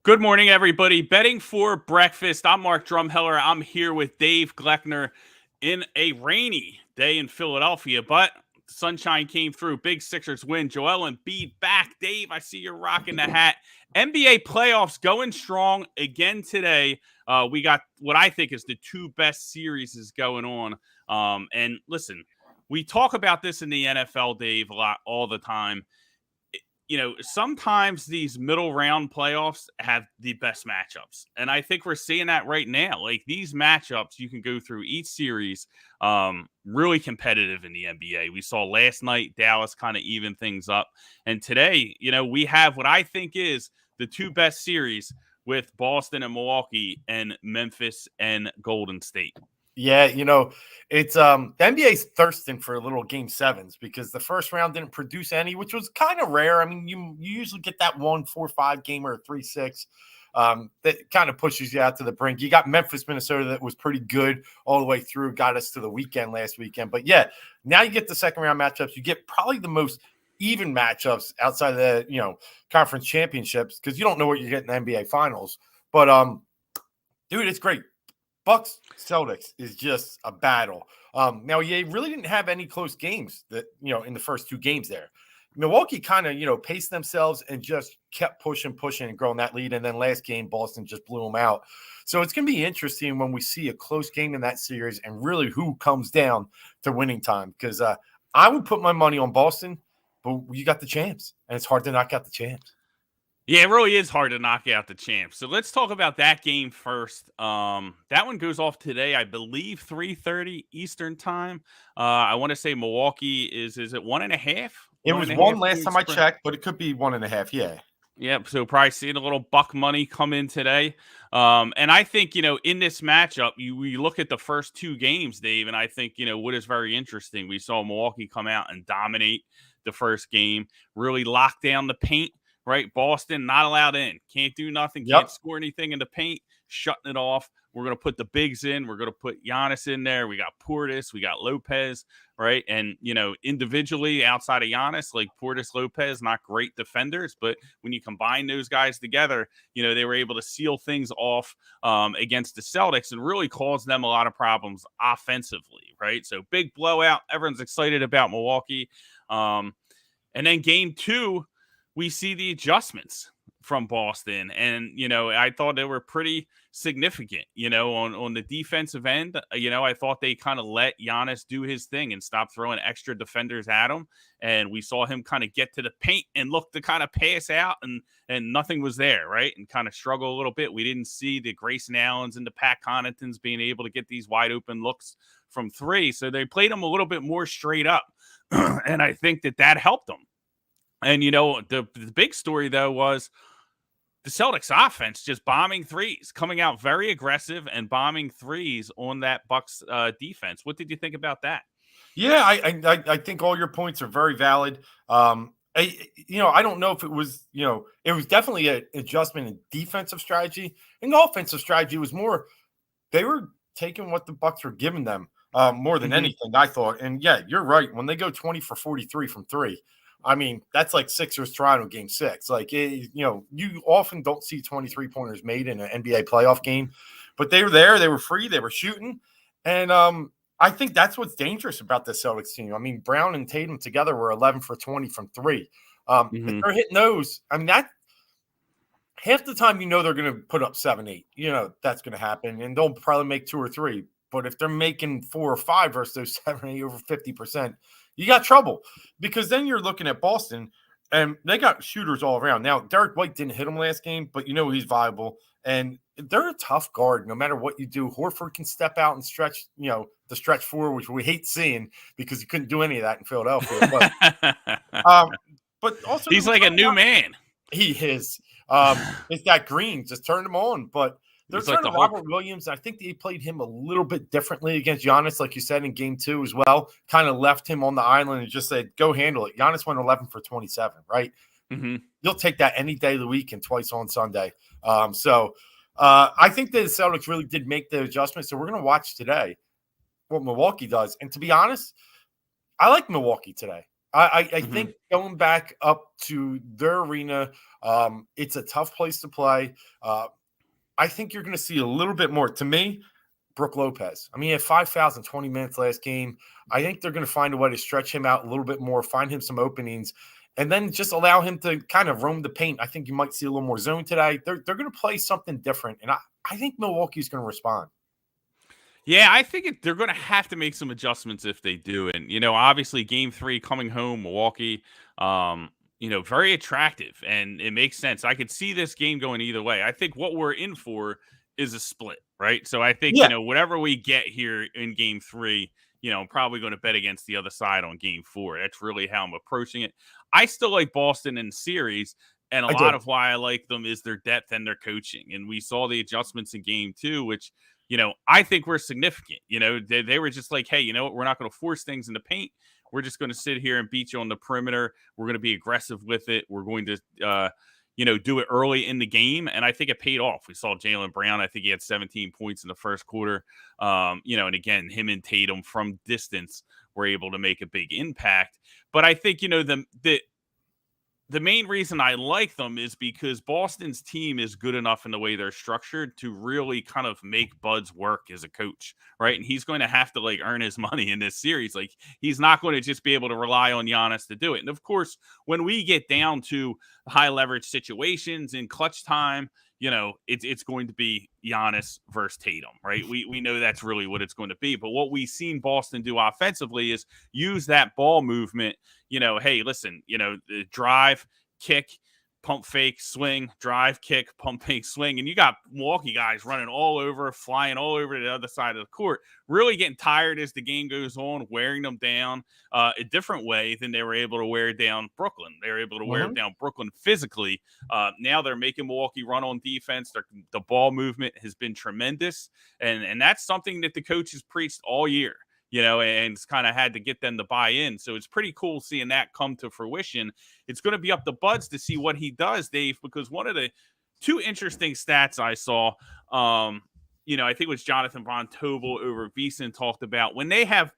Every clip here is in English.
Good morning, everybody. Betting for breakfast. I'm Mark Drumheller. I'm here with Dave Gleckner in a rainy day in Philadelphia, but sunshine came through. Big Sixers win. Joel Embiid back. Dave, I see you're rocking the hat. NBA playoffs going strong again today. We got what I think is the two best series is going on. And listen, we talk about this in the NFL, Dave, a lot all the time. Sometimes these middle round playoffs have the best matchups. And I think we're seeing that right now. Like these matchups, you can go through each series, really competitive in the NBA. We saw last night Dallas kind of even things up. And today, we have what I think is the two best series with Boston and Milwaukee and Memphis and Golden State. Yeah, it's the NBA's thirsting for little game sevens because the first round didn't produce any, which was kind of rare. I mean, you usually get that 1-4-5 game or a 3-6 that kind of pushes you out to the brink. You got Memphis, Minnesota that was pretty good all the way through, got us to the weekend last weekend. But yeah, now you get the second round matchups. You get probably the most even matchups outside of the conference championships because you don't know what you're getting in the NBA finals. But dude, it's great. Bucks Celtics is just a battle. Now, you really didn't have any close games that, in the first two games there. Milwaukee kind of, paced themselves and just kept pushing and growing that lead. And then last game, Boston just blew them out. So it's going to be interesting when we see a close game in that series and really who comes down to winning time. Because I would put my money on Boston, but you got the champs. And it's hard to knock out the champs. Yeah, it really is hard to knock out the champs. So let's talk about that game first. That one goes off today, I believe, 3:30 Eastern time. I want to say Milwaukee is it 1.5? It was one last time I checked, but it could be 1.5. Yeah. Yep. So probably seeing a little buck money come in today. And I think, in this matchup, we look at the first two games, Dave, and I think, what is very interesting. We saw Milwaukee come out and dominate the first game, really lock down the paint. Right, Boston not allowed in. Can't do nothing. Can't score anything in the paint. Shutting it off. We're going to put the bigs in. We're going to put Giannis in there. We got Portis. We got Lopez. Right, and individually outside of Giannis, like Portis, Lopez, not great defenders, but when you combine those guys together, they were able to seal things off against the Celtics and really cause them a lot of problems offensively. Right, so big blowout. Everyone's excited about Milwaukee, and then game two. We see the adjustments from Boston. And, I thought they were pretty significant, on the defensive end. I thought they kind of let Giannis do his thing and stop throwing extra defenders at him. And we saw him kind of get to the paint and look to kind of pass out and nothing was there, right? And kind of struggle a little bit. We didn't see the Grayson Allens and the Pat Connaughtons being able to get these wide open looks from three. So they played them a little bit more straight up. And I think that helped them. And, the big story, though, was the Celtics offense just bombing threes, coming out very aggressive and bombing threes on that Bucks defense. What did you think about that? Yeah, I think all your points are very valid. I don't know if it was, it was definitely an adjustment in defensive strategy. And the offensive strategy was more, they were taking what the Bucks were giving them more than anything, I thought. And, yeah, you're right. When they go 20 for 43 from three, I mean, that's like Sixers Toronto game 6. Like, you often don't see 23-pointers made in an NBA playoff game, but they were there. They were free. They were shooting. And I think that's what's dangerous about the Celtics team. I mean, Brown and Tatum together were 11 for 20 from three. If they're hitting those, I mean, that half the time they're going to put up 7-8. That's going to happen. And they'll probably make 2 or 3. But if they're making 4 or 5 versus those 7-8 over 50%, you got trouble because then you're looking at Boston and they got shooters all around. Now, Derek White didn't hit him last game, but he's viable and they're a tough guard no matter what you do. Horford can step out and stretch, the stretch four, which we hate seeing because he couldn't do any of that in Philadelphia. But also he's like a new man. He is. It's that Green just turned him on, but they're turning Robert Williams. I think they played him a little bit differently against Giannis, like you said, in game 2 as well. Kind of left him on the island and just said, go handle it. Giannis went 11 for 27, right? You'll take that any day of the week and twice on Sunday. I think the Celtics really did make the adjustment. So we're going to watch today what Milwaukee does. And to be honest, I like Milwaukee today. I think going back up to their arena, it's a tough place to play. I think you're going to see a little bit more. To me, Brook Lopez. I mean, he had 5,000, 20 minutes last game. I think they're going to find a way to stretch him out a little bit more, find him some openings, and then just allow him to kind of roam the paint. I think you might see a little more zone today. They're going to play something different, and I think Milwaukee's going to respond. Yeah, I think they're going to have to make some adjustments if they do. And, obviously game 3 coming home, Milwaukee, very attractive, and it makes sense. I could see this game going either way. I think what we're in for is a split, right? So I think, whatever we get here in game 3, I'm probably going to bet against the other side on game 4. That's really how I'm approaching it. I still like Boston in the series, and a lot of why I like them is their depth and their coaching. And we saw the adjustments in game 2, which, I think were significant. They were just like, hey, you know what? We're not going to force things in the paint. We're just going to sit here and beat you on the perimeter. We're going to be aggressive with it. We're going to, do it early in the game. And I think it paid off. We saw Jaylen Brown. I think he had 17 points in the first quarter. And again, him and Tatum from distance were able to make a big impact. But I think, the main reason I like them is because Boston's team is good enough in the way they're structured to really kind of make Bud's work as a coach, right? And he's going to have to earn his money in this series. He's not going to just be able to rely on Giannis to do it. And of course, when we get down to high leverage situations in clutch time, it's going to be Giannis versus Tatum, right? We know that's really what it's going to be. But what we've seen Boston do offensively is use that ball movement. Hey, listen, drive, kick, pump fake, swing, drive, kick, pump fake, swing. And you got Milwaukee guys running all over, flying all over to the other side of the court, really getting tired as the game goes on, wearing them down a different way than they were able to wear down Brooklyn. They were able to wear down Brooklyn physically. Now they're making Milwaukee run on defense. The ball movement has been tremendous. And that's something that the coaches preached all year. And it's kind of had to get them to buy in. So it's pretty cool seeing that come to fruition. It's going to be up to Buds to see what he does, Dave, because one of the two interesting stats I saw, I think it was Jonathan Von Tobel over Beeson talked about when they have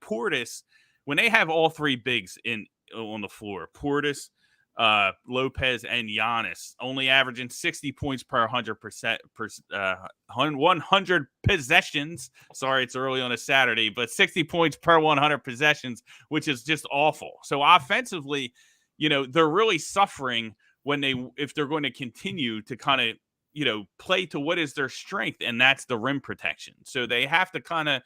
all three bigs on the floor, Portis, Lopez, and Giannis, only averaging 60 points per 100%, 100 possessions. Sorry, it's early on a Saturday, but 60 points per 100 possessions, which is just awful. So offensively, they're really suffering if they're going to continue to kind of, play to what is their strength, and that's the rim protection. So they have to kind of,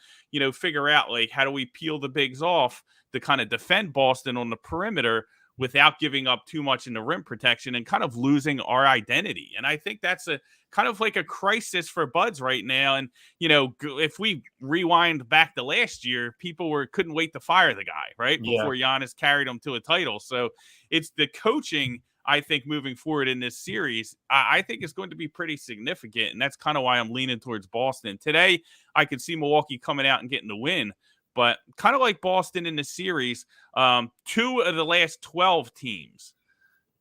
figure out how do we peel the bigs off to kind of defend Boston on the perimeter without giving up too much in the rim protection and kind of losing our identity. And I think that's a kind of like a crisis for Buds right now. And, if we rewind back to last year, people couldn't wait to fire the guy, right? Before Giannis carried him to a title. So it's the coaching, I think, moving forward in this series, I think is going to be pretty significant. And that's kind of why I'm leaning towards Boston. Today, I could see Milwaukee coming out and getting the win. But kind of like Boston in the series, 2 of the last 12 teams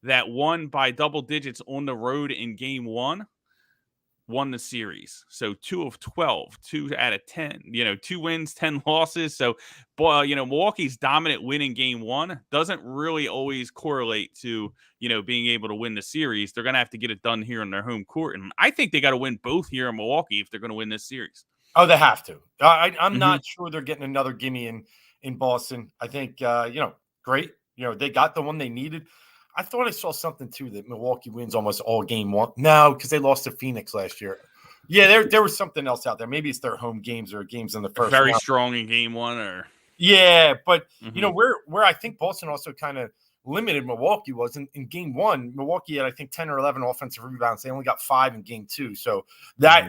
that won by double digits on the road in game 1 won the series. So 2 of 12, 2 out of 10, 2 wins, 10 losses. So, Milwaukee's dominant win in game 1 doesn't really always correlate to, being able to win the series. They're going to have to get it done here on their home court. And I think they got to win both here in Milwaukee if they're going to win this series. Oh, they have to. I'm not sure they're getting another gimme in Boston. I think, great. They got the one they needed. I thought I saw something, too, that Milwaukee wins almost all game 1. No, because they lost to Phoenix last year. Yeah, there was something else out there. Maybe it's their home games or games in the first Very round. Strong in game 1. Or yeah, but, where I think Boston also kind of limited Milwaukee was in game 1. Milwaukee had, I think, 10 or 11 offensive rebounds. They only got 5 in game 2. So that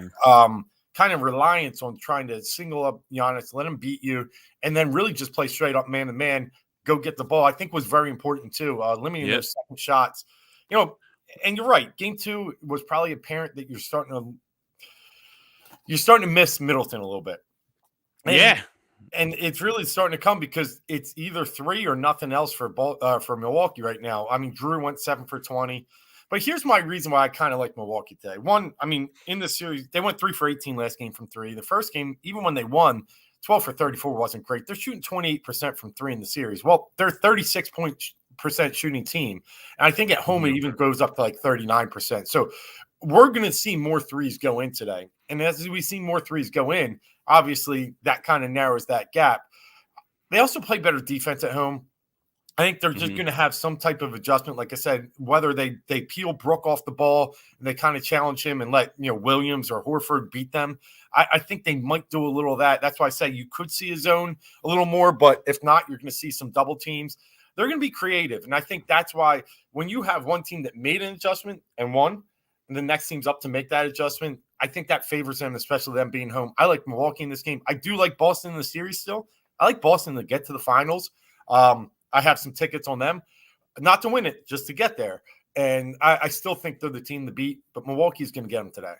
kind of reliance on trying to single up Giannis, let him beat you, and then really just play straight up man-to-man, go get the ball, I think was very important too, limiting those second shots. And you're right, game 2 was probably apparent that you're starting to miss Middleton a little bit. And it's really starting to come because it's either 3 or nothing else for Milwaukee right now. I mean, Drew went 7 for 20. But here's my reason why I kind of like Milwaukee today. One, I mean, in the series, they went 3 for 18 last game from 3. The first game, even when they won, 12 for 34 wasn't great. They're shooting 28% from three in the series. Well, they're 36% shooting team. And I think at home it even goes up to like 39%. So we're going to see more threes go in today. And as we see more threes go in, obviously that kind of narrows that gap. They also play better defense at home. I think they're just going to have some type of adjustment. Like I said, whether they peel Brook off the ball and they kind of challenge him and let Williams or Horford beat them. I think they might do a little of that. That's why I say you could see a zone a little more, but if not, you're going to see some double teams. They're going to be creative, and I think that's why when you have one team that made an adjustment and won, and the next team's up to make that adjustment, I think that favors them, especially them being home. I like Milwaukee in this game. I do like Boston in the series still. I like Boston to get to the finals. I have some tickets on them, not to win it, just to get there. And I still think they're the team to beat, but Milwaukee's going to get them today.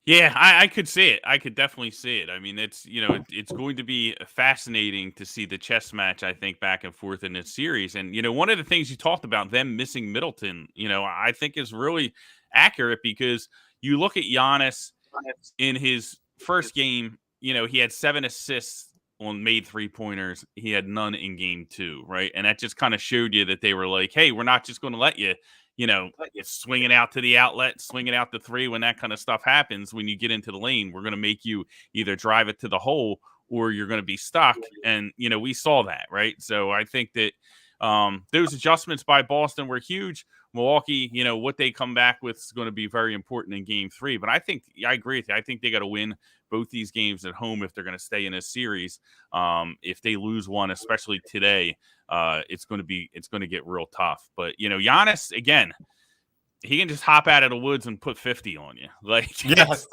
Yeah, I could see it. I could definitely see it. I mean, it's it's going to be fascinating to see the chess match, I think, back and forth in this series. And, one of the things you talked about, them missing Middleton, I think is really accurate because you look at Giannis in his first game, he had 7 assists on made 3-pointers. He had none in game 2, right? And that just kind of showed you that they were like, hey, we're not just going to let you, swing it out to the outlet, swing it out to 3 when that kind of stuff happens. When you get into the lane, we're going to make you either drive it to the hole or you're going to be stuck. And, we saw that, right? So I think that those adjustments by Boston were huge. Milwaukee, what they come back with is going to be very important in game 3. But I agree with you. I think they got to win both these games at home if they're going to stay in a series. If they lose one, especially today, it's going to get real tough. But Giannis, again, he can just hop out of the woods and put 50 on you. Yes.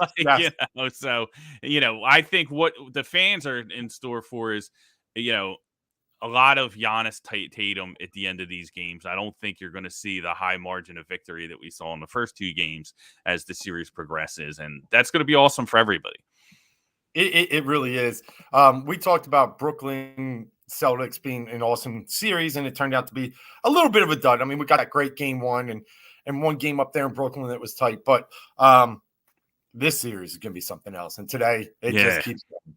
So I think what the fans are in store for is a lot of Giannis Tatum at the end of these games. I don't think you're going to see the high margin of victory that we saw in the first 2 games as the series progresses. And that's going to be awesome for everybody. It really is. We talked about Brooklyn Celtics being an awesome series, and it turned out to be a little bit of a dud. I mean, we got that great game 1 and one game up there in Brooklyn that was tight. But this series is going to be something else. And today, it just keeps going.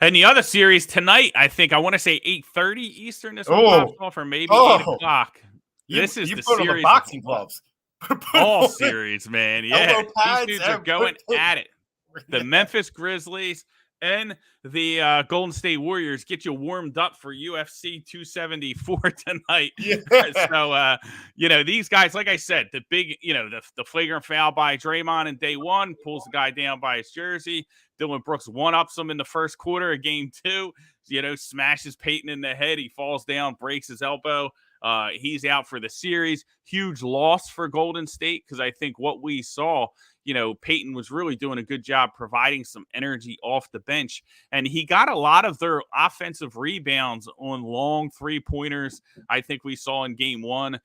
And the other series tonight, I think I want to say 8:30 Eastern. This one pops off, or maybe 8 o'clock. This is the series. On the boxing gloves. All series, man. Yeah, these dudes are going at it. The Memphis Grizzlies and the Golden State Warriors get you warmed up for UFC 274 tonight. Yeah. So, these guys, like I said, the big, the flagrant foul by Draymond in day 1 pulls the guy down by his jersey. Dylan Brooks one-ups him in the first quarter of game 2, smashes Peyton in the head. He falls down, breaks his elbow. He's out for the series. Huge loss for Golden State because I think what we saw, Peyton was really doing a good job providing some energy off the bench. And he got a lot of their offensive rebounds on long 3-pointers. I think we saw in game 1.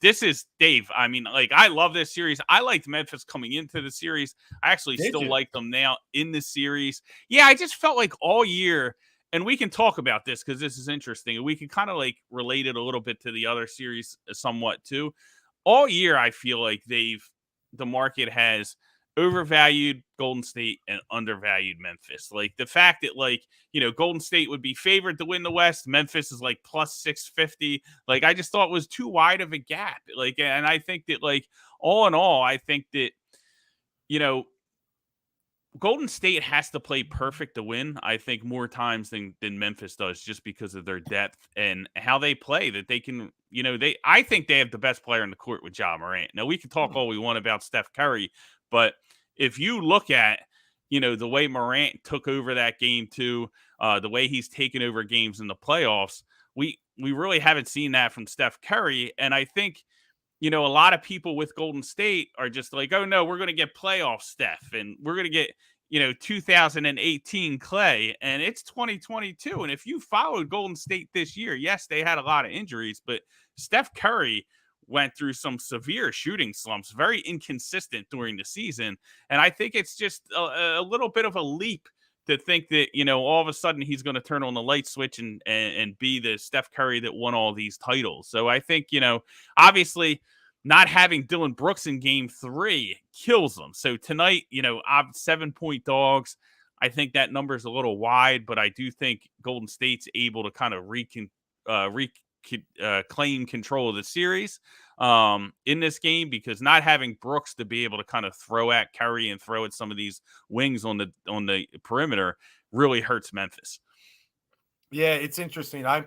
This is Dave. I mean, I love this series. I liked Memphis coming into the series. I actually still like them now in the series. Yeah, I just felt like all year, and we can talk about this because this is interesting. We can kind of relate it a little bit to the other series somewhat too. All year, I feel like the market has overvalued Golden State and undervalued Memphis. The fact that Golden State would be favored to win the West, Memphis is plus 650. I just thought it was too wide of a gap. And I think that all in all, I think that Golden State has to play perfect to win, I think, more times than Memphis does, just because of their depth and how they play, that they can, I think they have the best player in the court with Ja Morant. Now, we can talk all we want about Steph Curry, but if you look at, the way Morant took over that game too, the way he's taken over games in the playoffs, we really haven't seen that from Steph Curry. And I think, a lot of people with Golden State are just oh no, we're going to get playoff Steph and we're going to get, 2018 Clay, and it's 2022. And if you followed Golden State this year, yes, they had a lot of injuries, but Steph Curry went through some severe shooting slumps, very inconsistent during the season. And I think it's just a little bit of a leap to think that, all of a sudden he's going to turn on the light switch and be the Steph Curry that won all these titles. So I think, obviously not having Dylan Brooks in game 3 kills them. So tonight, I'm 7-point dogs. I think that number is a little wide, but I do think Golden State's able to kind of claim control of the series in this game, because not having Brooks to be able to kind of throw at Curry and throw at some of these wings on the perimeter really hurts Memphis. Yeah, it's interesting. I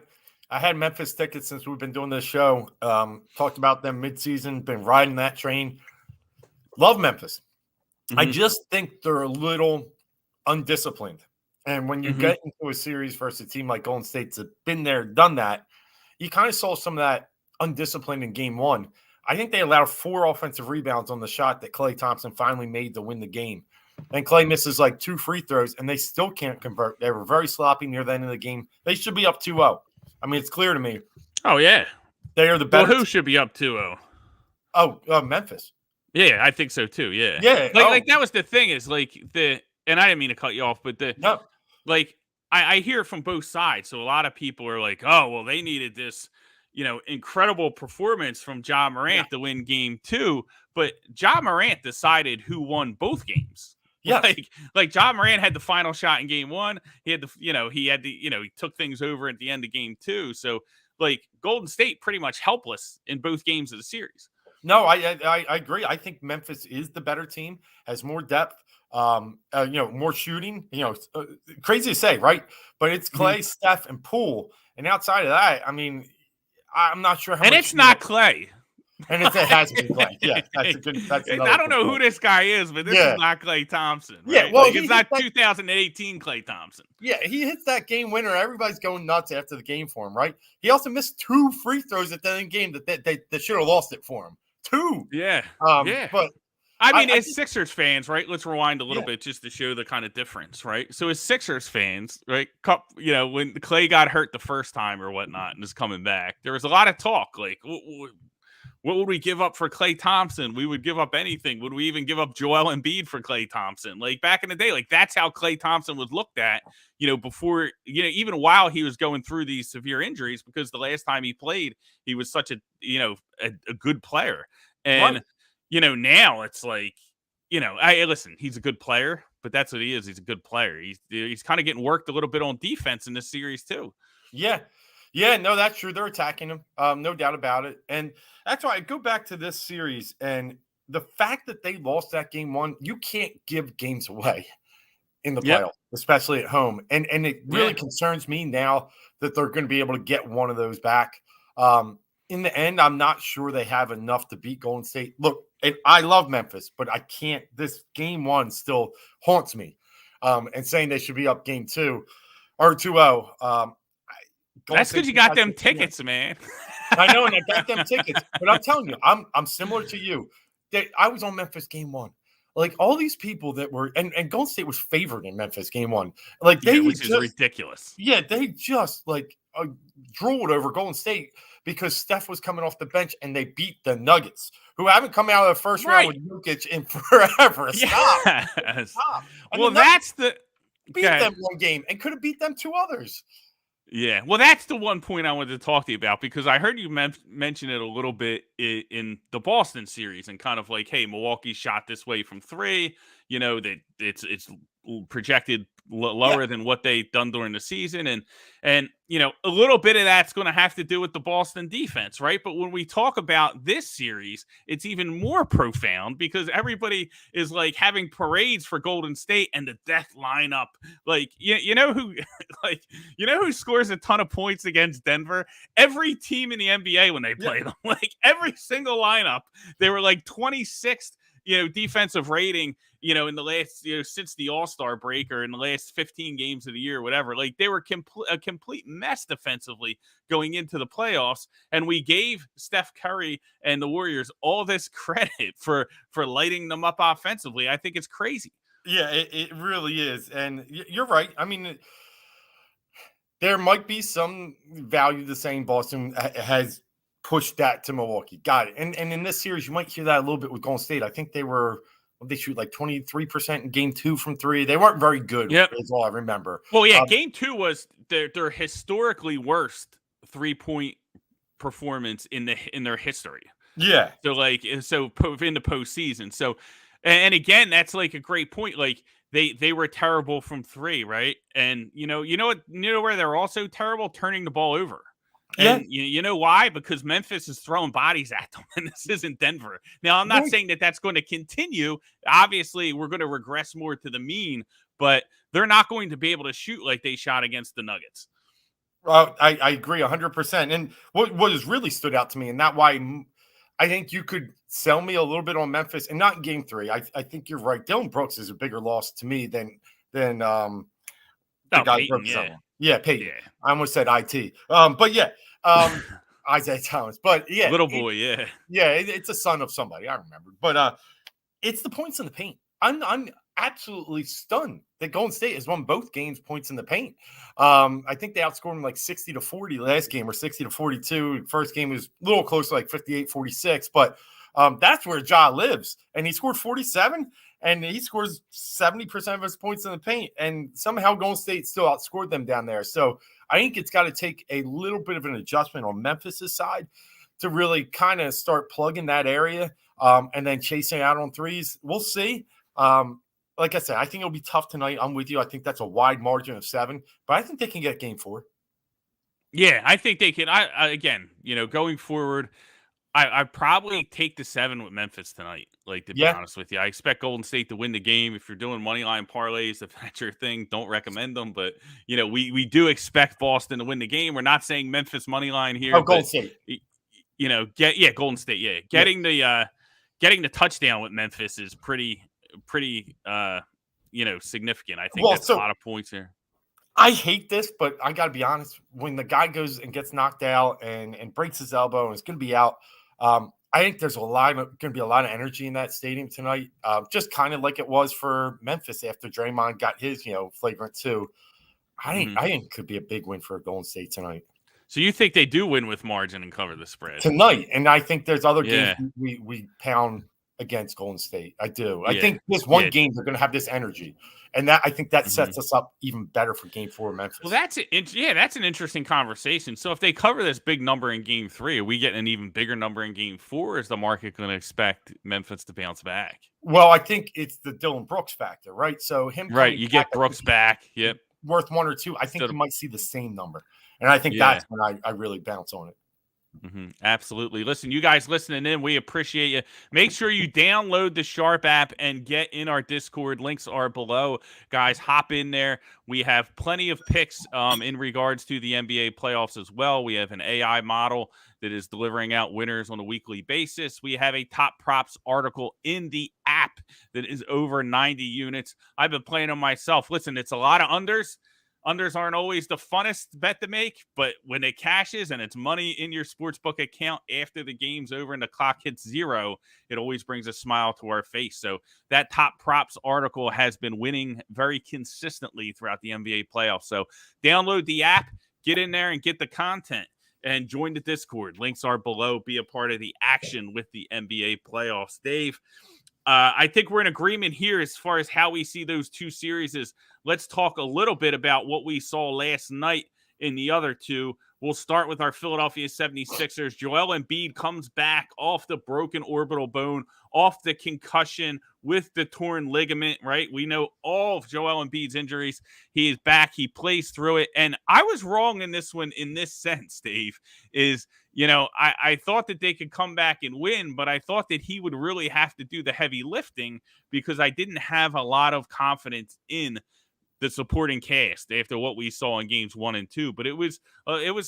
had Memphis tickets since we've been doing this show. Talked about them midseason, been riding that train. Love Memphis. Mm-hmm. I just think they're a little undisciplined. And when you get into a series versus a team like Golden State's been there, done that, you kind of saw some of that undisciplined in game one. I think they allowed 4 offensive rebounds on the shot that Klay Thompson finally made to win the game. And Klay misses like 2 free throws, and they still can't convert. They were very sloppy near the end of the game. They should be up 2-0. I mean, it's clear to me. Oh, yeah. They are the better. Well, who should be up 2-0? Oh, Memphis. Yeah, I think so too. Yeah. Yeah. Like that was the thing, is like and I didn't mean to cut you off, but I hear it from both sides. So a lot of people are like, oh, well, they needed this, incredible performance from Ja Morant to win game 2. But Ja Morant decided who won both games. Yeah. Like Ja Morant had the final shot in game 1. He had he took things over at the end of game 2. So like Golden State pretty much helpless in both games of the series. No, I agree. I think Memphis is the better team, has more depth, more shooting. Crazy to say, right? But it's Klay, Steph, and Poole. And outside of that, I mean, I'm not sure how. And it's not Klay. And it has been Klay. Yeah, that's a good. I don't know who this guy is, but this is not Klay Thompson. Right? Yeah, well, it's not 2018 Klay Thompson. Yeah, he hits that game winner. Everybody's going nuts after the game for him, right? He also missed 2 free throws at the end of the game that should have lost it for him. 2. Yeah. But I mean, as Sixers fans, right? Let's rewind a little bit just to show the kind of difference, right? So as Sixers fans, right? When Klay got hurt the first time or whatnot and is coming back, there was a lot of talk like, what would we give up for Klay Thompson? We would give up anything. Would we even give up Joel Embiid for Klay Thompson? Like back in the day, like that's how Klay Thompson was looked at, before, even while he was going through these severe injuries, because the last time he played, he was such a good player. And, now it's like, listen, he's a good player, but that's what he is. He's a good player. He's kind of getting worked a little bit on defense in this series too. Yeah. Yeah, no, that's true. They're attacking him. No doubt about it. And that's why I go back to this series and the fact that they lost that game 1, you can't give games away in the playoffs, especially at home. And it really concerns me now that they're going to be able to get one of those back. In the end, I'm not sure they have enough to beat Golden State. Look, I love Memphis, but I can't. This game 1 still haunts me. And saying they should be up game 2 or 2-0. That's because you got them tickets, man. I know, and I got them tickets. But I'm telling you, I'm similar to you. I was on Memphis game 1. Like all these people that were, and Golden State was favored in Memphis game 1. Like which is ridiculous. Yeah, they just drooled over Golden State because Steph was coming off the bench and they beat the Nuggets, who haven't come out of the first round with Jokic in forever. Stop. Well, that's beat them 1 game and could have beat them 2 others. Yeah, well, that's the one point I wanted to talk to you about, because I heard you mention it a little bit in the Boston series, and kind of like, hey, Milwaukee shot this way from 3, that it's projected lower than what they've done during the season, and a little bit of that's going to have to do with the Boston defense, right? But when we talk about this series, it's even more profound, because everybody is like having parades for Golden State and the death lineup. Like who scores a ton of points against Denver? Every team in the NBA when they play them, like every single lineup, they were like 26th defensive rating, in the last, since the All-Star break, or in the last 15 games of the year, whatever. Like they were a complete mess defensively going into the playoffs. And we gave Steph Curry and the Warriors all this credit for lighting them up offensively. I think it's crazy. Yeah, it really is. And you're right. I mean, there might be some value to saying Boston has pushed that to Milwaukee. Got it. And in this series, you might hear that a little bit with Golden State. I think they shoot like 23% in game 2 from 3. They weren't very good. Is all I remember. Well, yeah, game 2 was their historically worst 3-point performance in their history. Yeah. So in the postseason. So, and again, that's like a great point. Like they were terrible from three, right? And where they're also terrible? Turning the ball over. Yeah. And you know why? Because Memphis is throwing bodies at them, and this isn't Denver. Now, I'm not saying that that's going to continue. Obviously, we're going to regress more to the mean, but they're not going to be able to shoot like they shot against the Nuggets. I agree 100%. And what has really stood out to me, and that's why I think you could sell me a little bit on Memphis, and not in game 3. I think you're right. Dylan Brooks is a bigger loss to me than the guy Peyton, Brooks. Yeah, Peyton. Yeah. I almost said IT. But yeah, Isaiah Thomas. But yeah, little boy, yeah. It's a son of somebody. I remember. But it's the points in the paint. I'm absolutely stunned that Golden State has won both games points in the paint. I think they outscored them like 60-40 last game, or 60-42. First game was a little closer, like 58-46. But that's where Ja lives. And he scored 47, and he scores 70% of his points in the paint. And somehow Golden State still outscored them down there. So I think it's got to take a little bit of an adjustment on Memphis' side to really kind of start plugging that area and then chasing out on threes. We'll see. Like I said, I think it'll be tough tonight. I'm with you. I think that's a wide margin of 7, but I think they can get game 4. Yeah, I think they can. I again, going forward, I probably take the 7 with Memphis tonight. Like, to be honest with you, I expect Golden State to win the game. If you're doing money line parlays, if that's your thing, don't recommend them. But we do expect Boston to win the game. We're not saying Memphis money line here. Oh, Golden State. Golden State. Yeah, getting the touchdown with Memphis is pretty significant. I think that's a lot of points here. I hate this, but I got to be honest. When the guy goes and gets knocked out and breaks his elbow and is going to be out, I think there's going to be a lot of energy in that stadium tonight, just kind of like it was for Memphis after Draymond got his, flagrant 2. I think it could be a big win for Golden State tonight. So you think they do win with margin and cover the spread tonight? And I think there's other games we pound against Golden State. I do. I think this one game they're going to have this energy, and I think that sets us up even better for game 4 of Memphis. Well, that's an interesting conversation. So if they cover this big number in game 3, are we getting an even bigger number in game 4? Or is the market going to expect Memphis to bounce back? Well, I think it's the Dylan Brooks factor, right? So you get Brooks back. Yep. Worth 1 or 2. I think you might see the same number. And I think that's when I really bounce on it. Absolutely. Listen, you guys listening in, we appreciate you. Make sure you download the Sharp app and get in our Discord. Links are below. Guys, hop in there. We have plenty of picks in regards to the NBA playoffs as well. We have an AI model that is delivering out winners on a weekly basis. We have a top props article in the app that is over 90 units. I've been playing them myself. Listen, it's a lot of unders. Unders aren't always the funnest bet to make, but when it cashes and it's money in your sportsbook account after the game's over and the clock hits 0, it always brings a smile to our face. So that top props article has been winning very consistently throughout the NBA playoffs. So download the app, get in there and get the content, and join the Discord. Links are below. Be a part of the action with the NBA playoffs. Dave, I think we're in agreement here as far as how we see those two series. Let's talk a little bit about what we saw last night in the other two. We'll start with our Philadelphia 76ers. Joel Embiid comes back off the broken orbital bone, off the concussion with the torn ligament, right? We know all of Joel Embiid's injuries. He is back. He plays through it. And I was wrong in this one in this sense, Dave, I thought that they could come back and win, but I thought that he would really have to do the heavy lifting because I didn't have a lot of confidence in the supporting cast after what we saw in games 1 and 2. But it was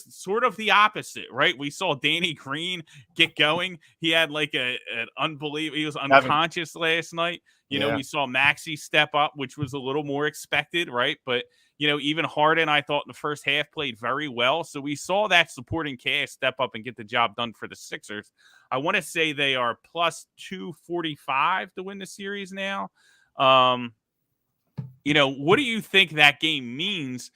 sort of the opposite, right? We saw Danny Green get going. He had like an unbelievable, he was unconscious last night. We saw Maxey step up, which was a little more expected, right? But, even Harden, I thought in the first half played very well. So we saw that supporting cast step up and get the job done for the Sixers. I want to say they are plus 245 to win the series now. What do you think that game means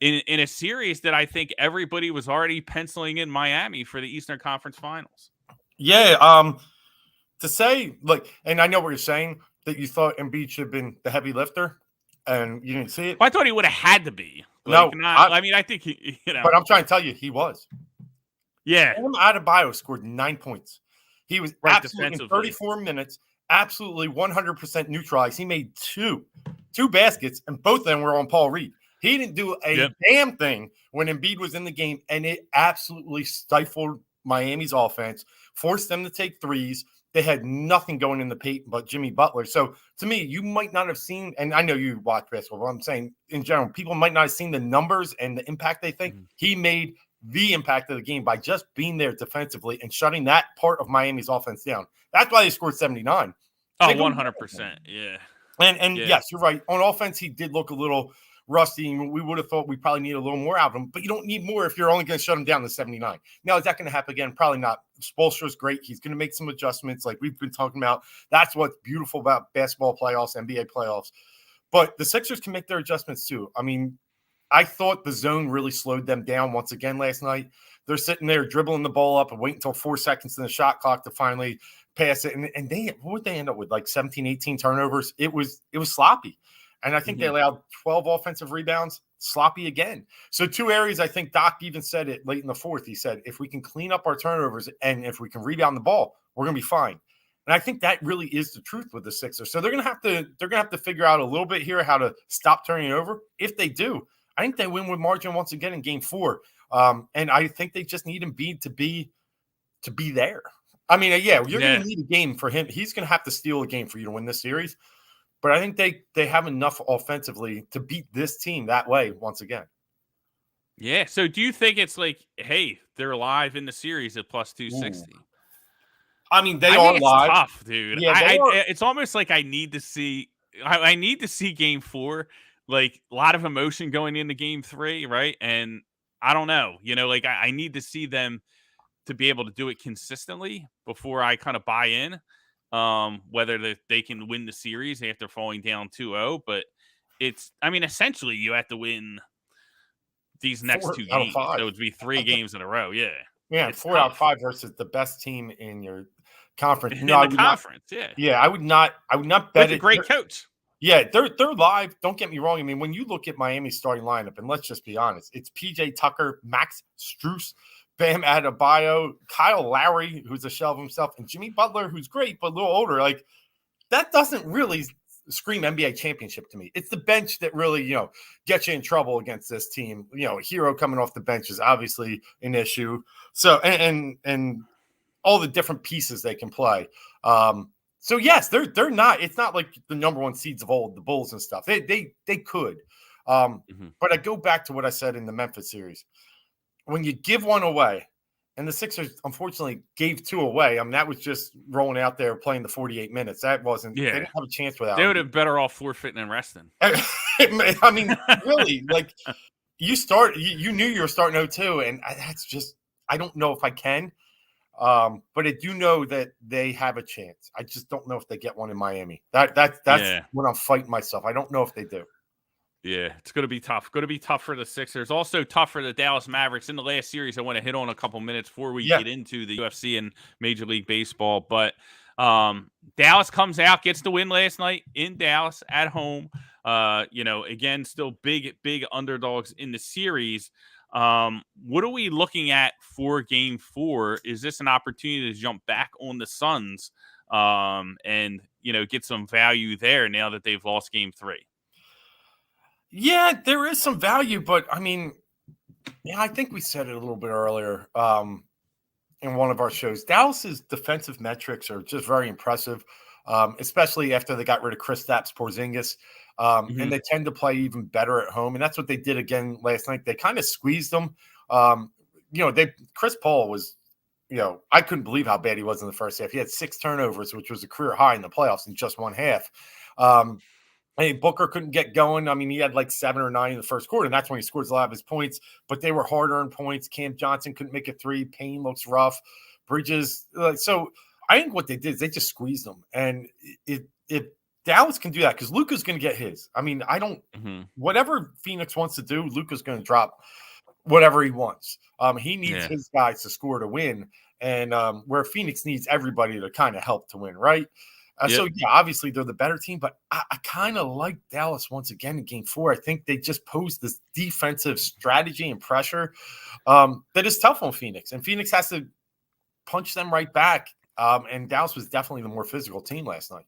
in a series that I think everybody was already penciling in Miami for the Eastern Conference Finals? Yeah. To say, and I know what you're saying, that you thought Embiid should have been the heavy lifter, and you didn't see it. Well, I thought he would have had to be. I think he, But I'm trying to tell you, he was. Yeah. Adebayo scored 9 points. He was absolutely in 34 minutes, absolutely 100% neutralized. He made two baskets, and both of them were on Paul Reed. He didn't do a damn thing when Embiid was in the game, and it absolutely stifled Miami's offense, forced them to take threes. They had nothing going in the paint but Jimmy Butler. So to me, you might not have seen, and I know you watch basketball, but I'm saying in general, people might not have seen the numbers and the impact they think. He made the impact of the game by just being there defensively and shutting that part of Miami's offense down. That's why they scored 79. Oh, 100%. Yeah. And yes, you're right. On offense, he did look a little rusty. We would have thought we probably need a little more out of him, but you don't need more if you're only going to shut him down to 79. Now, is that going to happen again? Probably not. Spoelstra's great. He's going to make some adjustments like we've been talking about. That's what's beautiful about basketball playoffs, NBA playoffs. But the Sixers can make their adjustments too. I mean, I thought the zone really slowed them down once again last night. They're sitting there dribbling the ball up and waiting until 4 seconds in the shot clock to finally pass it. And they, what would they end up with? Like 17, 18 turnovers? It was sloppy. And I think they allowed 12 offensive rebounds, sloppy again. So 2 areas, I think Doc even said it late in the fourth. He said, if we can clean up our turnovers and if we can rebound the ball, we're going to be fine. And I think that really is the truth with the Sixers. So they're going to have to figure out a little bit here how to stop turning it over. If they do, I think they win with margin once again in game 4. And I think they just need Embiid to be there. I mean, you're going to need a game for him. He's going to have to steal a game for you to win this series. But I think they have enough offensively to beat this team that way once again. Yeah. So do you think it's like, hey, they're live in the series at plus 260? Ooh. I mean, they are live. It's tough, dude. Yeah, it's almost like I need to see game 4. Like a lot of emotion going into game 3, right? And I don't know, like I need to see them to be able to do it consistently before I kind of buy in. Whether they can win the series after falling down 2-0, but essentially you have to win these next 2 games. So it would be 3 games in a row. Yeah. Yeah. It's 4 tough. out of 5 versus the best team in your conference. In the conference. Yeah. I would not bet it. A great coach. Yeah. They're live. Don't get me wrong. I mean, when you look at Miami's starting lineup, and let's just be honest, it's PJ Tucker, Max Strus, Bam Adebayo, Kyle Lowry, who's a shell of himself, and Jimmy Butler, who's great, but a little older. Like, that doesn't really scream NBA championship to me. It's the bench that really, gets you in trouble against this team. Hero coming off the bench is obviously an issue. So, and all the different pieces they can play. So yes, they're not, it's not like the number 1 seeds of old, the Bulls and stuff. They could. But I go back to what I said in the Memphis series. When you give one away, and the Sixers unfortunately gave 2 away. I mean, that was just rolling out there playing the 48 minutes. That wasn't. Yeah. They didn't have a chance without. They would have better off forfeiting and resting. I mean, really, like you knew you were starting 0-2, and that's just. I don't know if I can, but I do know that they have a chance. I just don't know if they get one in Miami. That's when I'm fighting myself. I don't know if they do. Yeah, it's going to be tough. Going to be tough for the Sixers. Also tough for the Dallas Mavericks. In the last series, I want to hit on a couple minutes before we get into the UFC and Major League Baseball. But Dallas comes out, gets the win last night in Dallas at home. Again, still big underdogs in the series. What are we looking at for game 4? Is this an opportunity to jump back on the Suns and get some value there now that they've lost game 3? Yeah, there is some value, but I mean, I think we said it a little bit earlier in one of our shows. Dallas's defensive metrics are just very impressive, especially after they got rid of Kristaps Porzingis, and they tend to play even better at home, and that's what they did again last night. They kind of squeezed them. Chris Paul was, I couldn't believe how bad he was in the first half. He had 6 turnovers, which was a career high in the playoffs in just one half. Booker couldn't get going. I mean, he had like 7 or 9 in the first quarter, and that's when he scores a lot of his points. But they were hard-earned points. Cam Johnson couldn't make a 3. Payne looks rough. Bridges. So I think what they did is they just squeezed them. And if Dallas can do that, because Luka's going to get his. I mean, whatever Phoenix wants to do, Luka's going to drop whatever he wants. He needs his guys to score to win, and where Phoenix needs everybody to kind of help to win, right? So, obviously they're the better team, but I kind of like Dallas once again in game 4. I think they just pose this defensive strategy and pressure that is tough on Phoenix. And Phoenix has to punch them right back And Dallas was definitely the more physical team last night.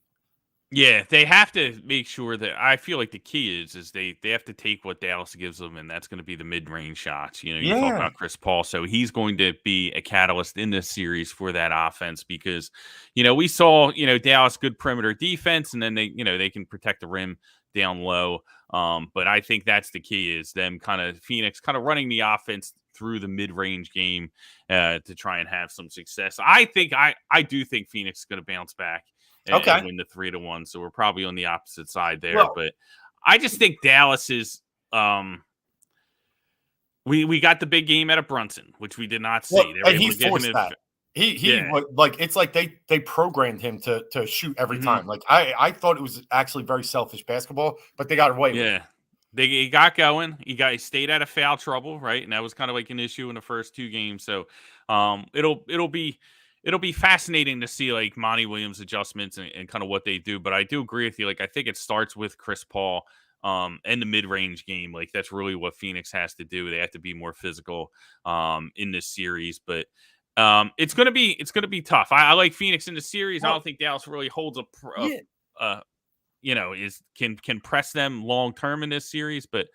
Yeah, they have to make sure that I feel like the key is they have to take what Dallas gives them, and that's going to be the mid-range shots. You talk Yeah. about Chris Paul, so he's going to be a catalyst in this series for that offense because, we saw, Dallas good perimeter defense, and then they can protect the rim down low. But I think that's the key is them Phoenix kind of running the offense through the mid-range game to try and have some success. I do think Phoenix is going to bounce back and Okay. win the 3-1. So we're probably on the opposite side there. Well, But I just think Dallas is we got the big game out of Brunson, which we did not see. They were and able he to get him forced in. that. He Yeah. was like, it's like they programmed him to shoot every Mhm. time. Like I thought it was actually very selfish basketball, but they got away with it. Yeah. He got going. He stayed out of foul trouble, right? And that was kind of like an issue in the first two games. So it'll be fascinating to see like Monty Williams adjustments and kind of what they do. But I do agree with you. Like I think it starts with Chris Paul and the mid-range game. Like that's really what Phoenix has to do. They have to be more physical in this series. But it's gonna be tough. I like Phoenix in the series. I Well, don't think Dallas really holds yeah. is can press them long term in this series. But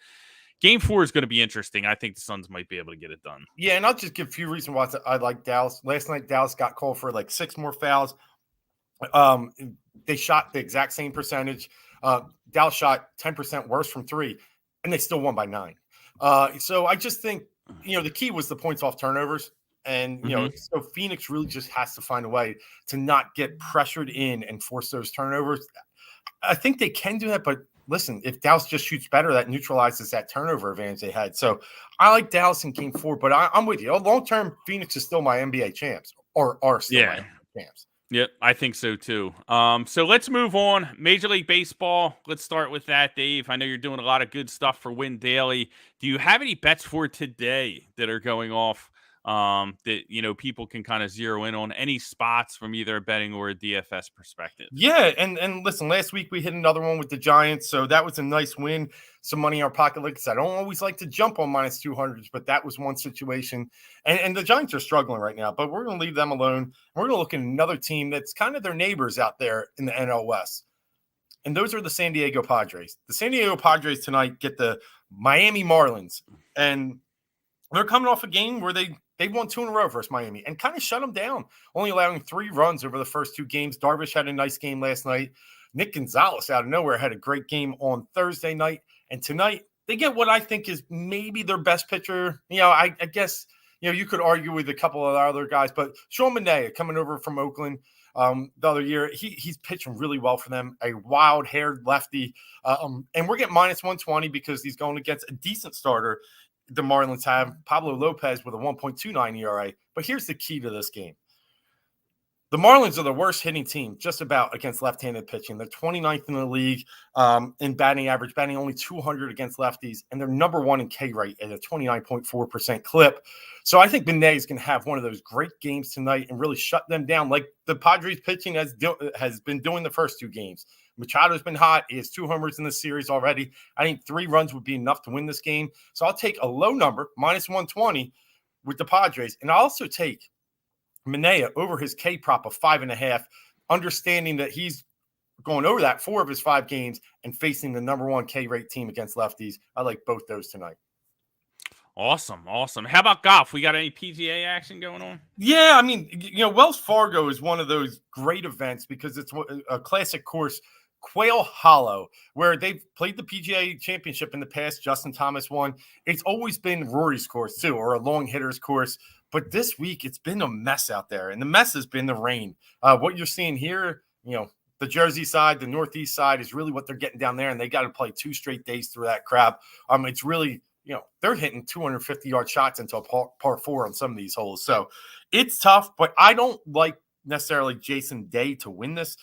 game 4 is going to be interesting. I think the Suns might be able to get it done. Yeah, and I'll just give a few reasons why I like Dallas. Last night, Dallas got called for like 6 more fouls. They shot the exact same percentage. Dallas shot 10% worse from 3, and they still won by 9. So I just think, the key was the points off turnovers. And, so Phoenix really just has to find a way to not get pressured in and force those turnovers. I think they can do that, but listen, if Dallas just shoots better, that neutralizes that turnover advantage they had. So I like Dallas in game 4, but I'm with you. Long term, Phoenix is still my NBA champs, or are still my NBA champs. Yep, I think so too. So let's move on. Major League Baseball. Let's start with that, Dave. I know you're doing a lot of good stuff for Win Daily. Do you have any bets for today that are going off that people can kind of zero in on? Any spots from either a betting or a DFS perspective? Yeah, and listen, last week we hit another one with the Giants, so that was a nice win. Some money in our pocket. Like I said, I don't always like to jump on minus 200s, but that was one situation. And the Giants are struggling right now, but we're going to leave them alone. We're going to look at another team that's kind of their neighbors out there in the NL West. And those are the San Diego Padres. The San Diego Padres tonight get the Miami Marlins, and they're coming off a game where they won 2 in a row versus Miami and kind of shut them down, only allowing 3 runs over the first 2 games. Darvish had a nice game last night. Nick Gonzalez out of nowhere had a great game on Thursday night. And tonight, they get what I think is maybe their best pitcher. I guess, you could argue with a couple of other guys, but Sean Manaea coming over from Oakland the other year, he's pitching really well for them, a wild-haired lefty. And we're getting minus 120 because he's going against a decent starter. The Marlins have Pablo Lopez with a 1.29 ERA. But here's the key to this game. The Marlins are the worst hitting team just about against left-handed pitching. They're 29th in the league in batting average, batting only 200 against lefties, and they're number 1 in K rate at a 29.4% clip. So I think Benet is going to have one of those great games tonight and really shut them down like the Padres pitching has been doing the first 2 games. Machado's been hot. He has 2 homers in the series already. I think 3 runs would be enough to win this game. So I'll take a low number, minus 120 with the Padres, and I'll also take Manaea over his K prop of 5.5, understanding that he's going over that 4 of his 5 games and facing the number 1 K rate team against lefties. I like both those tonight. Awesome. How about golf? We got any PGA action going on? Yeah, I mean, Wells Fargo is one of those great events because it's a classic course, Quail Hollow, where they've played the PGA Championship in the past. Justin Thomas won. It's always been Rory's course too, or a long hitter's course. But this week, it's been a mess out there, and the mess has been the rain. What you're seeing here, the Jersey side, the Northeast side is really what they're getting down there, and they got to play 2 straight days through that crap. It's really, they're hitting 250-yard shots into a par 4 on some of these holes. So it's tough, but I don't like necessarily Jason Day to win this.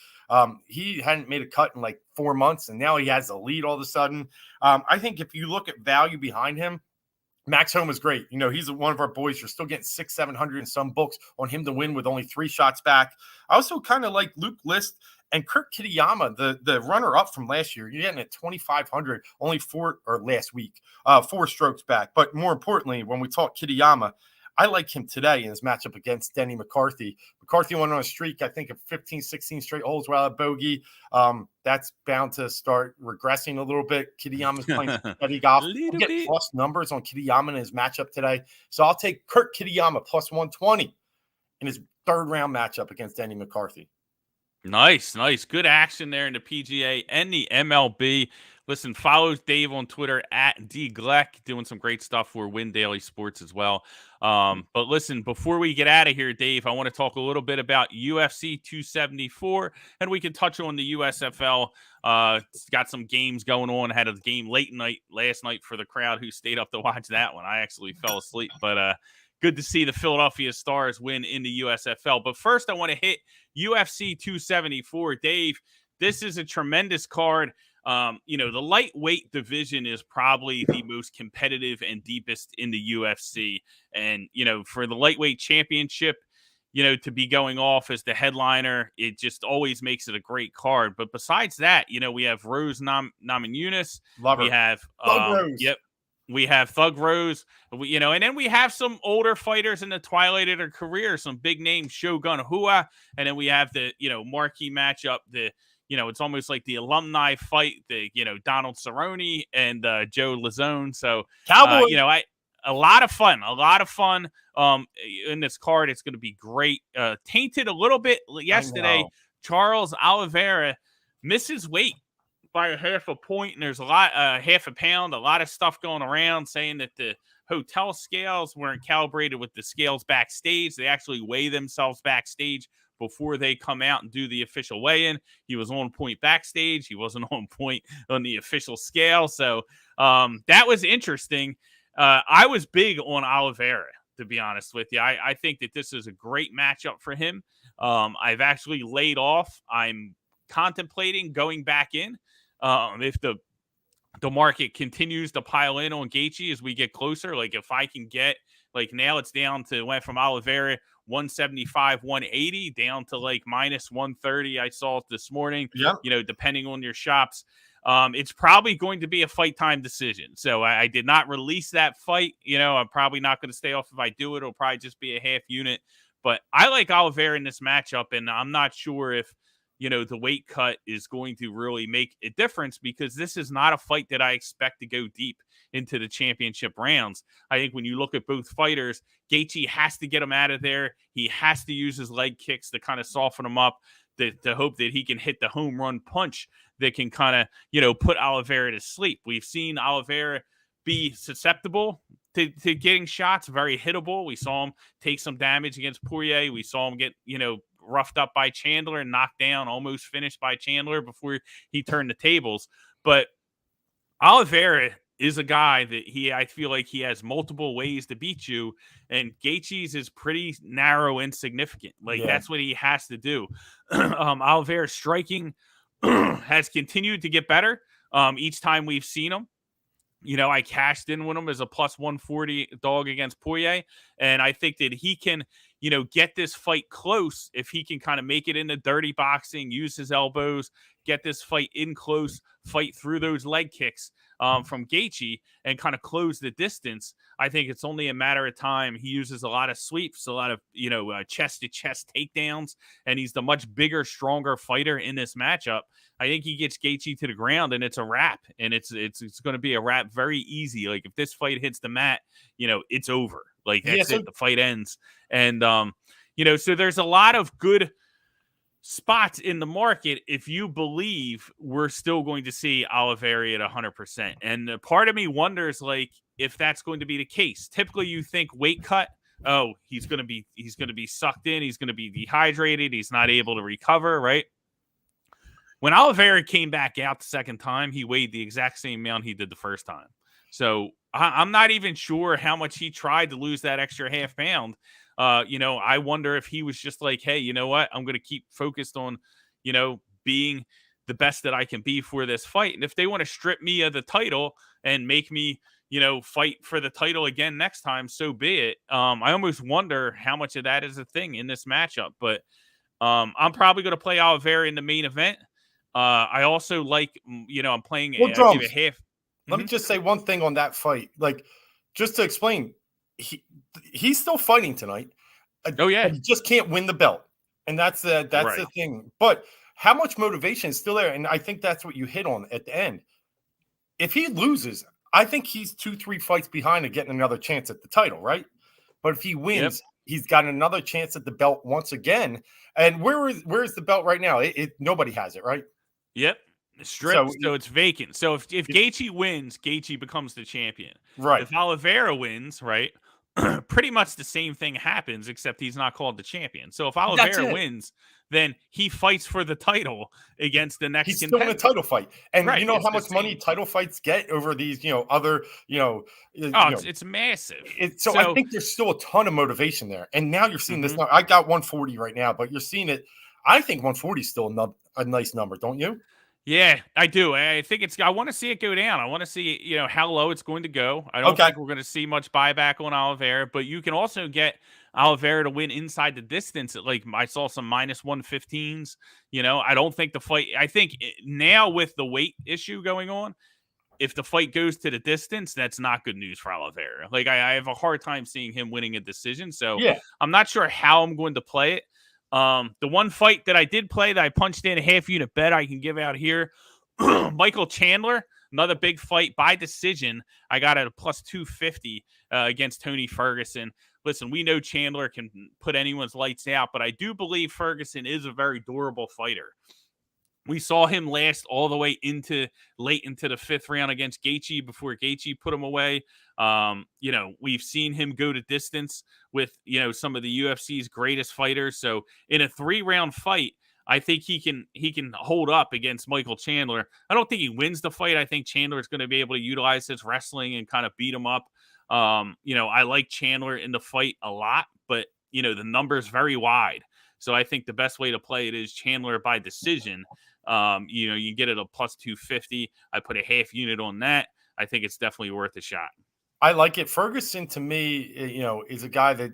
He hadn't made a cut in like 4 months, and now he has a lead all of a sudden. I think if you look at value behind him, Max Homa is great. He's one of our boys. You're still getting 600-700 in some books on him to win with only 3 shots back. I also kind of like Luke List and Kurt Kitayama, the runner-up from last year. You're getting at 2,500, only 4 strokes back. But more importantly, when we talk Kitayama, I like him today in his matchup against Denny McCarthy. McCarthy went on a streak, I think, of 15, 16 straight holes without a bogey. That's bound to start regressing a little bit. Kitayama's playing steady golf. I'll get plus numbers on Kitayama in his matchup today. So I'll take Kurt Kitayama plus 120 in his third round matchup against Denny McCarthy. Nice. Good action there in the PGA and the MLB. Listen, follow Dave on Twitter at DGleck, doing some great stuff for Win Daily Sports as well. But listen, before we get out of here, Dave, I want to talk a little bit about UFC 274, and we can touch on the USFL. It's got some games going on. Had a game late night last night for the crowd who stayed up to watch that one. I actually fell asleep, but good to see the Philadelphia Stars win in the USFL. But first, I want to hit UFC 274. Dave, this is a tremendous card. The lightweight division is probably the most competitive and deepest in the UFC. And, for the lightweight championship, to be going off as the headliner, it just always makes it a great card. But besides that, we have Rose Namajunas. We have Rose. Yep. We have Thug Rose, and then we have some older fighters in the twilight of their career, some big names, Shogun Rua, and then we have the, marquee matchup, it's almost like the alumni fight, Donald Cerrone and Joe Lazone. So, a lot of fun in this card. It's going to be great. Tainted a little bit yesterday. Charles Oliveira misses weight by a half a point, and there's a lot, half a pound, a lot of stuff going around saying that the hotel scales weren't calibrated with the scales backstage. They actually weigh themselves backstage before they come out and do the official weigh-in. He was on point backstage. He wasn't on point on the official scale. So that was interesting. I was big on Oliveira, to be honest with you. I think that this is a great matchup for him. I've actually laid off. I'm contemplating going back in. If the market continues to pile in on Gaethje as we get closer, like if I can get, like now it's down to, went from Oliveira 175, 180 down to like minus 130. I saw it this morning, depending on your shops. It's probably going to be a fight time decision. So I did not release that fight. I'm probably not going to stay off. If I do it, it'll probably just be a half unit. But I like Oliveira in this matchup, and I'm not sure if, the weight cut is going to really make a difference, because this is not a fight that I expect to go deep into the championship rounds. I think when you look at both fighters, Gaethje has to get him out of there. He has to use his leg kicks to kind of soften him up, to hope that he can hit the home run punch that can kind of, put Oliveira to sleep. We've seen Oliveira be susceptible to getting shots, very hittable. We saw him take some damage against Poirier. We saw him get, roughed up by Chandler and knocked down, almost finished by Chandler before he turned the tables. But Oliveira is a guy that I feel like he has multiple ways to beat you, and Gaethje's is pretty narrow and significant. That's what he has to do. Oliveira's striking has continued to get better each time we've seen him. I cashed in with him as a plus 140 dog against Poirier, and I think that he can, get this fight close if he can kind of make it into dirty boxing, use his elbows, get this fight in close, fight through those leg kicks from Gaethje and kind of close the distance. I think it's only a matter of time. He uses a lot of sweeps, a lot of, chest-to-chest takedowns, and he's the much bigger, stronger fighter in this matchup. I think he gets Gaethje to the ground, and it's a wrap, and it's going to be a wrap very easy. Like, if this fight hits the mat, it's over. Like, that's it. The fight ends. And, so there's a lot of good spots in the market if you believe we're still going to see Oliveira at 100%. And part of me wonders, like, if that's going to be the case. Typically, you think weight cut. Oh, he's going to be sucked in. He's going to be dehydrated. He's not able to recover, right? When Oliveira came back out the second time, he weighed the exact same amount he did the first time. So I'm not even sure how much he tried to lose that extra half pound. I wonder if he was just like, hey, you know what? I'm going to keep focused on, being the best that I can be for this fight. And if they want to strip me of the title and make me, fight for the title again next time, so be it. I almost wonder how much of that is a thing in this matchup. But I'm probably going to play Oliveira in the main event. I also like, I'm playing a half. Let me just say one thing on that fight. Like, just to explain, he's still fighting tonight. Oh yeah, But he just can't win the belt, and that's right. the thing. But how much motivation is still there? And I think that's what you hit on at the end. If he loses, I think he's 2-3 fights behind and getting another chance at the title, right? But if he Yep. wins, he's got another chance at the belt once again. And where's the belt right now? Nobody has it, right? Yep. Stripped, So so it's vacant. So if Gaethje wins, Gaethje becomes the champion. right, If Oliveira wins, right, pretty much the same thing happens, except he's not called the champion. So if that's Oliveira it. wins, then he fights for the title against the next He's still in a contender. title fight, and you Right. know It's how the much money same. title fights get over these, other, Oh, it's massive. So I think there's still a ton of motivation there. And now you're seeing this. Mhm. I got 140 right now, but you're seeing it. I think 140 is still a nice number, don't you? Yeah, I do. I think I want to see it go down. I want to see, how low it's going to go. I don't Okay. think we're going to see much buyback on Oliveira, but you can also get Oliveira to win inside the distance. Like I saw some minus 115s. I don't think the fight, I think now with the weight issue going on, if the fight goes to the distance, that's not good news for Oliveira. Like I have a hard time seeing him winning a decision. So Yeah. I'm not sure how I'm going to play it. The one fight that I did play that I punched in a half unit bet I can give out here, Michael Chandler, another big fight by decision. I got at a plus 250 against Tony Ferguson. Listen, we know Chandler can put anyone's lights out, but I do believe Ferguson is a very durable fighter. We saw him last all the way late into the 5th round against Gaethje before Gaethje put him away. We've seen him go to distance with, some of the UFC's greatest fighters. So in a 3-round fight, I think he can hold up against Michael Chandler. I don't think he wins the fight. I think Chandler is going to be able to utilize his wrestling and kind of beat him up. I like Chandler in the fight a lot, but the number's very wide. So I think the best way to play it is Chandler by decision. You get it a plus 250. I put a half unit on that. I think it's definitely worth a shot. I like it. Ferguson to me, is a guy that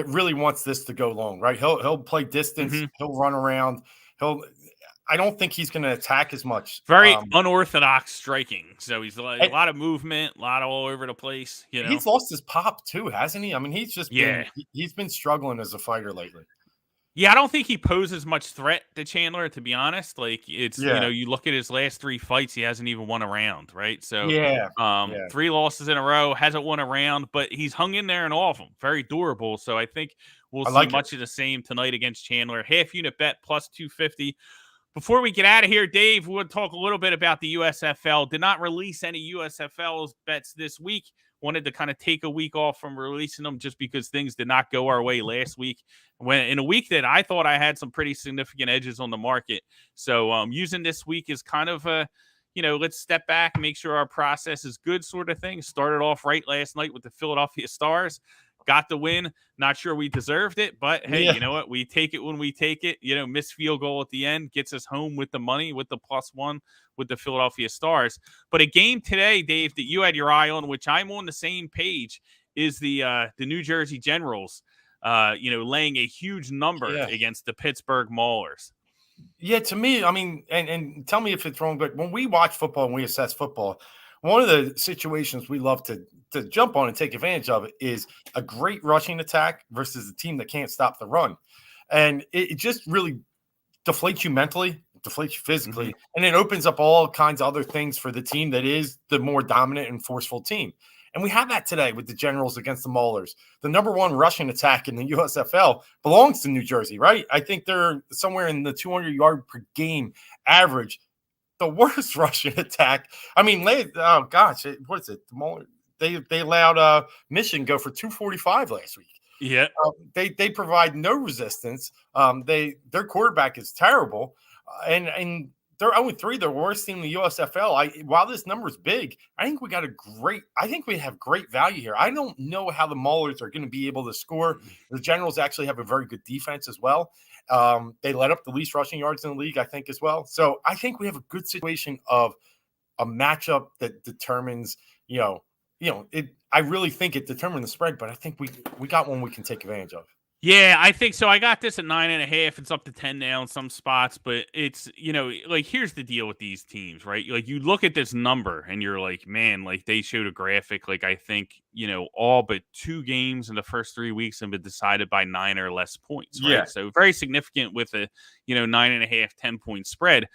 really wants this to go long, right? He'll play distance. Mm-hmm. He'll run around. I don't think he's going to attack as much. Very unorthodox striking. So he's like a lot of movement, a lot all over the place. He's lost his pop too, hasn't he? I mean, he's been struggling as a fighter lately. Yeah, I don't think he poses much threat to Chandler, to be honest. Like it's you look at his last 3 fights, he hasn't even won a round, right? So 3 losses in a row, hasn't won a round, but he's hung in there in all of them. Very durable. So I think we'll see much of the same tonight against Chandler. Half unit bet plus 250. Before we get out of here, Dave, we'll talk a little bit about the USFL. Did not release any USFL bets this week. Wanted to kind of take a week off from releasing them just because things did not go our way last week. When in a week that I thought I had some pretty significant edges on the market. So using this week is kind of a, let's step back and make sure our process is good sort of thing. Started off right last night with the Philadelphia Stars. Got the win. Not sure we deserved it, but hey, you know what? We take it when we take it. Missed field goal at the end gets us home with the money, with the +1 with the Philadelphia Stars. But a game today, Dave, that you had your eye on, which I'm on the same page, is the New Jersey Generals, laying a huge number against the Pittsburgh Maulers. Yeah, to me, I mean, and tell me if it's wrong, but when we watch football and we assess football, one of the situations we love to jump on and take advantage of it is a great rushing attack versus a team that can't stop the run. And it just really deflates you mentally, deflates you physically, and it opens up all kinds of other things for the team that is the more dominant and forceful team. And we have that today with the Generals against the Maulers. The number 1 rushing attack in the USFL belongs to New Jersey, right? I think they're somewhere in the 200-yard per game average. The worst rushing attack. I mean, what is it? The Maulers, they allowed Michigan go for 245 last week. Yeah, they provide no resistance. Their quarterback is terrible, and they're 0-3. They're worst team in the USFL. While this number is big, I think we have great value here. I don't know how the Maulers are going to be able to score. The Generals actually have a very good defense as well. They let up the least rushing yards in the league, I think, as well. So I think we have a good situation of a matchup that determines, I really think it determined the spread, but I think we got one we can take advantage of. Yeah, I think so. I got this at 9.5. It's up to 10 now in some spots, but it's, like here's the deal with these teams, right? Like you look at this number and you're like, man, like they showed a graphic. Like I think, all but 2 games in the first 3 weeks have been decided by 9 or less points, Yeah, right? So very significant with a, 9.5, 10-point spread.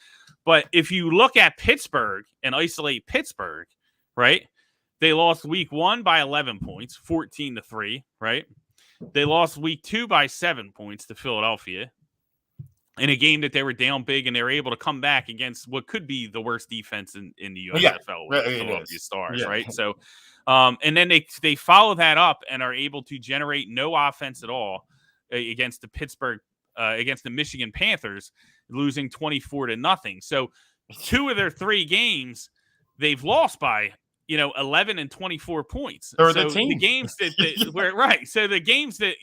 But if you look at Pittsburgh and isolate Pittsburgh, right? They lost week 1 by 11 points, 14-3, right? They lost week 2 by 7 points to Philadelphia in a game that they were down big, and they were able to come back against what could be the worst defense in the USFL with the Philadelphia Stars, right? So, and then they follow that up and are able to generate no offense at all against the against the Michigan Panthers, losing 24-0. So, 2 of their 3 games they've lost by 11 and 24 points. They're So the team. the games right. So the games that,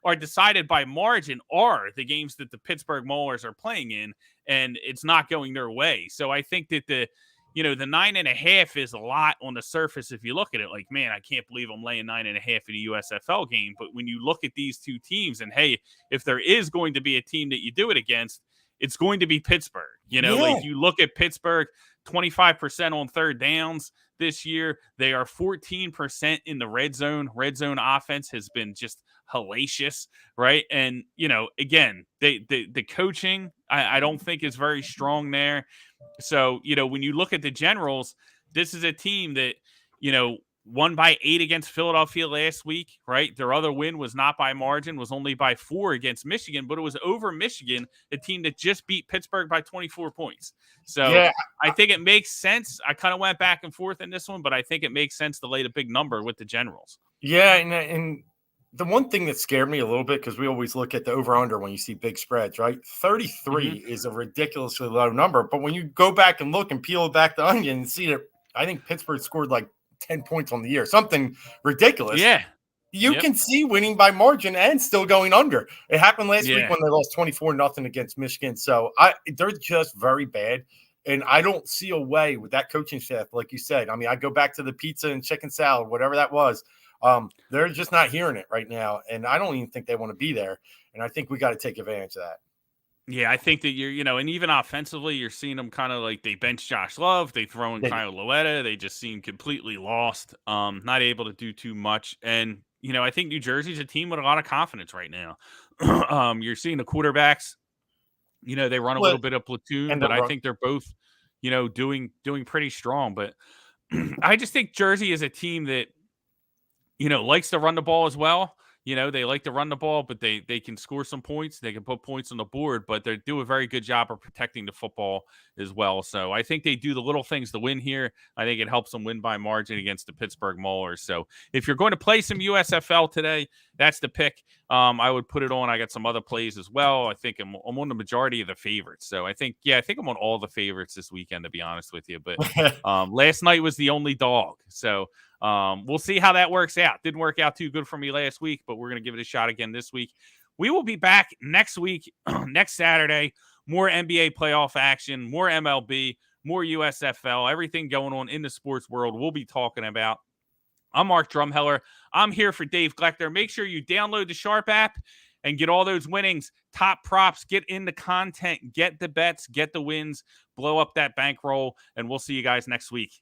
are decided by margin are the games that the Pittsburgh Maulers are playing in, and it's not going their way. So I think that the 9.5 is a lot on the surface. If you look at it like, man, I can't believe I'm laying 9.5 in a USFL game. But when you look at these 2 teams and, hey, if there is going to be a team that you do it against, it's going to be Pittsburgh. Like you look at Pittsburgh, 25% on third downs this year. They are 14% in the red zone. Red zone offense has been just hellacious, right? And, again, the coaching, I don't think is very strong there. So, when you look at the Generals, this is a team that, won by 8 against Philadelphia last week, right? Their other win was not by margin, was only by 4 against Michigan, but it was over Michigan, the team that just beat Pittsburgh by 24 points. So I think it makes sense. I kind of went back and forth in this one, but I think it makes sense to lay the big number with the Generals. Yeah, and the one thing that scared me a little bit, because we always look at the over-under when you see big spreads, right? 33 is a ridiculously low number. But when you go back and look and peel back the onion and see that, I think Pittsburgh scored like 10 points on the year, something ridiculous. Yeah. You can see winning by margin and still going under. It happened last week when they lost 24-0 against Michigan. So they're just very bad. And I don't see a way with that coaching staff, like you said. I mean, I go back to the pizza and chicken salad, whatever that was. They're just not hearing it right now. And I don't even think they want to be there. And I think we got to take advantage of that. Yeah, I think that and even offensively, you're seeing them kind of like they bench Josh Love, they throw in Kyle Loetta, they just seem completely lost, not able to do too much. And, I think New Jersey's a team with a lot of confidence right now. You're seeing the quarterbacks, they run a little bit of platoon, but I think they're both, doing pretty strong. But I just think Jersey is a team that, likes to run the ball as well. They like to run the ball, but they can score some points. They can put points on the board, but they do a very good job of protecting the football as well. So I think they do the little things to win here. I think it helps them win by margin against the Pittsburgh Maulers. So if you're going to play some USFL today, that's the pick. I would put it on. I got some other plays as well. I think I'm on the majority of the favorites. So I think I'm on all the favorites this weekend, to be honest with you. But last night was the only dog. So we'll see how that works out. Didn't work out too good for me last week, but we're going to give it a shot again this week. We will be back next week, next Saturday. More NBA playoff action, more MLB, more USFL, everything going on in the sports world we'll be talking about. I'm Mark Drumheller. I'm here for Dave Gleckner. Make sure you download the Sharp app and get all those winnings, top props, get in the content, get the bets, get the wins, blow up that bankroll, and we'll see you guys next week.